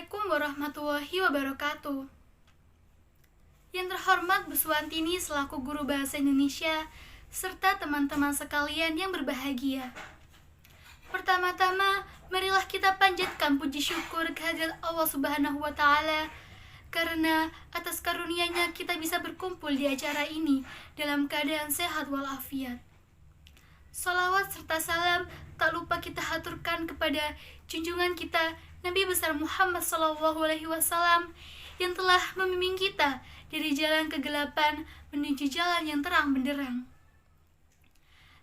Assalamualaikum warahmatullahi wabarakatuh. Yang terhormat Bu Suwantini selaku guru bahasa Indonesia, serta teman-teman sekalian yang berbahagia. Pertama-tama, marilah kita panjatkan puji syukur kehadirat Allah Subhanahu wa Ta'ala, karena atas karunia-Nya kita bisa berkumpul di acara ini dalam keadaan sehat walafiat. Salawat serta salam tak lupa kita haturkan kepada junjungan kita Nabi besar Muhammad SAW yang telah membimbing kita dari jalan kegelapan menuju jalan yang terang benderang.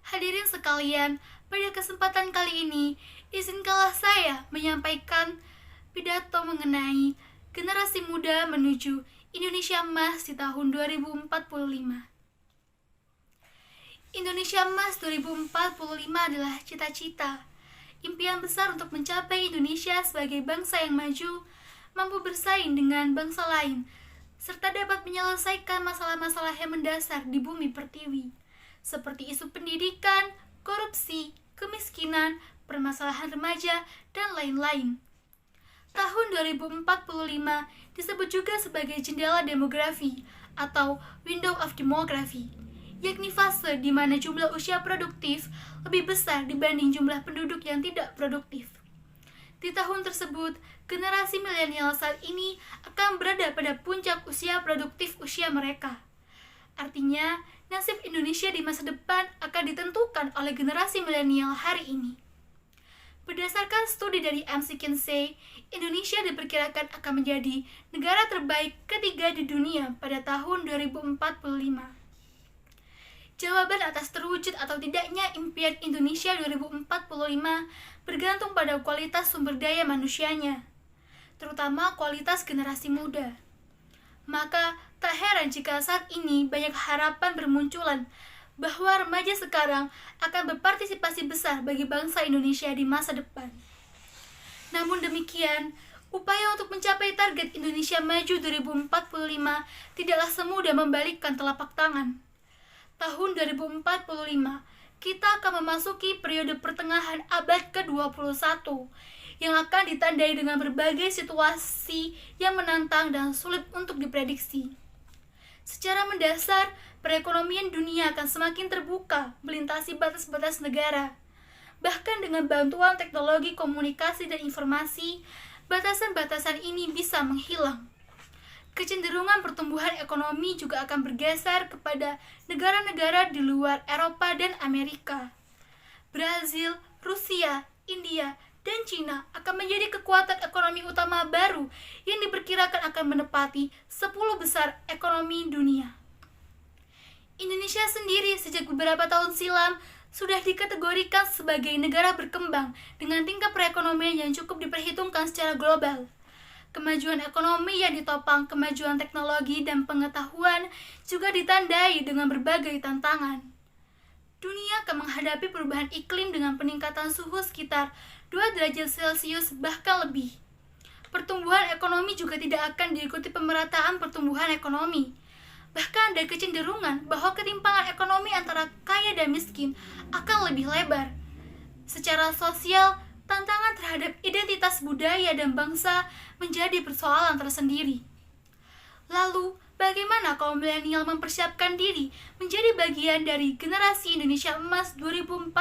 Hadirin sekalian, pada kesempatan kali ini, izinkanlah saya menyampaikan pidato mengenai generasi muda menuju Indonesia Emas di tahun 2045. Indonesia Emas 2045 adalah cita-cita, impian besar untuk mencapai Indonesia sebagai bangsa yang maju, mampu bersaing dengan bangsa lain, serta dapat menyelesaikan masalah-masalah yang mendasar di bumi pertiwi, seperti isu pendidikan, korupsi, kemiskinan, permasalahan remaja, dan lain-lain. Tahun 2045 disebut juga sebagai jendela demografi atau window of demography, yakni fase di mana jumlah usia produktif lebih besar dibanding jumlah penduduk yang tidak produktif. Di tahun tersebut, generasi milenial saat ini akan berada pada puncak usia produktif usia mereka. Artinya, nasib Indonesia di masa depan akan ditentukan oleh generasi milenial hari ini. Berdasarkan studi dari McKinsey, Indonesia diperkirakan akan menjadi negara terbaik ketiga di dunia pada tahun 2045. Jawaban atas terwujud atau tidaknya impian Indonesia 2045 bergantung pada kualitas sumber daya manusianya, terutama kualitas generasi muda. Maka, tak heran jika saat ini banyak harapan bermunculan bahwa remaja sekarang akan berpartisipasi besar bagi bangsa Indonesia di masa depan. Namun demikian, upaya untuk mencapai target Indonesia Maju 2045 tidaklah semudah membalikkan telapak tangan. Tahun 2045, kita akan memasuki periode pertengahan abad ke-21 yang akan ditandai dengan berbagai situasi yang menantang dan sulit untuk diprediksi. Secara mendasar, perekonomian dunia akan semakin terbuka melintasi batas-batas negara. Bahkan dengan bantuan teknologi komunikasi dan informasi, batasan-batasan ini bisa menghilang. Kecenderungan pertumbuhan ekonomi juga akan bergeser kepada negara-negara di luar Eropa dan Amerika. Brazil, Rusia, India, dan Cina akan menjadi kekuatan ekonomi utama baru yang diperkirakan akan menepati 10 besar ekonomi dunia. Indonesia sendiri sejak beberapa tahun silam sudah dikategorikan sebagai negara berkembang dengan tingkat perekonomian yang cukup diperhitungkan secara global. Kemajuan ekonomi yang ditopang kemajuan teknologi dan pengetahuan juga ditandai dengan berbagai tantangan. Dunia akan menghadapi perubahan iklim dengan peningkatan suhu sekitar 2 derajat Celcius bahkan lebih. Pertumbuhan ekonomi juga tidak akan diikuti pemerataan pertumbuhan ekonomi. Bahkan ada kecenderungan bahwa ketimpangan ekonomi antara kaya dan miskin akan lebih lebar. Secara sosial, tantangan terhadap identitas budaya dan bangsa menjadi persoalan tersendiri. Lalu, bagaimana kaum milenial mempersiapkan diri menjadi bagian dari generasi Indonesia Emas 2045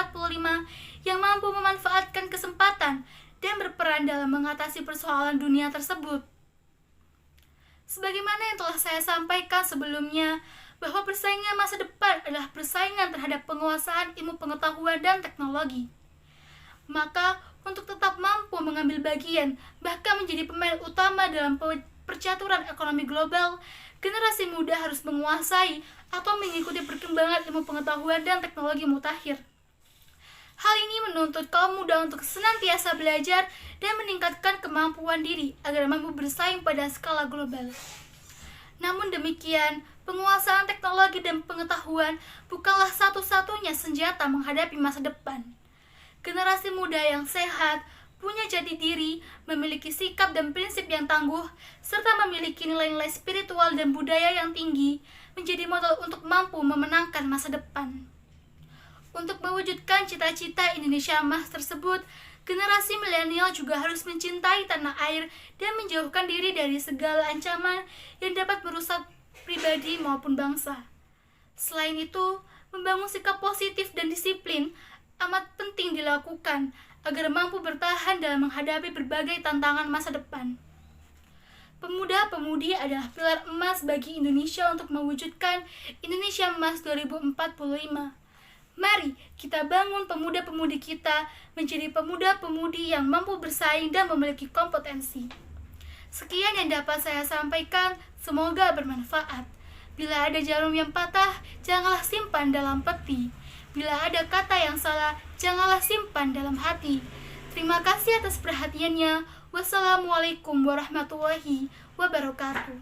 yang mampu memanfaatkan kesempatan dan berperan dalam mengatasi persoalan dunia tersebut? Sebagaimana yang telah saya sampaikan sebelumnya, bahwa persaingan masa depan adalah persaingan terhadap penguasaan ilmu pengetahuan dan teknologi. Maka, untuk tetap mampu mengambil bagian, bahkan menjadi pemain utama dalam percaturan ekonomi global, generasi muda harus menguasai atau mengikuti perkembangan ilmu pengetahuan dan teknologi mutakhir. Hal ini menuntut kaum muda untuk senantiasa belajar dan meningkatkan kemampuan diri agar mampu bersaing pada skala global. Namun demikian, penguasaan teknologi dan pengetahuan bukanlah satu-satunya senjata menghadapi masa depan. Generasi muda yang sehat, punya jati diri, memiliki sikap dan prinsip yang tangguh, serta memiliki nilai-nilai spiritual dan budaya yang tinggi, menjadi modal untuk mampu memenangkan masa depan. Untuk mewujudkan cita-cita Indonesia Emas tersebut, Generasi milenial juga harus mencintai tanah air dan menjauhkan diri dari segala ancaman yang dapat merusak pribadi maupun bangsa. Selain itu, membangun sikap positif dan disiplin amat penting dilakukan agar mampu bertahan dalam menghadapi berbagai tantangan masa depan. Pemuda-pemudi adalah pilar emas bagi Indonesia untuk mewujudkan Indonesia Emas 2045. Mari kita bangun pemuda-pemudi kita menjadi pemuda-pemudi yang mampu bersaing dan memiliki kompetensi. Sekian yang dapat saya sampaikan, semoga bermanfaat. Bila ada jarum yang patah, janganlah simpan dalam peti. Bila ada kata yang salah, janganlah simpan dalam hati. Terima kasih atas perhatiannya. Wassalamualaikum warahmatullahi wabarakatuh.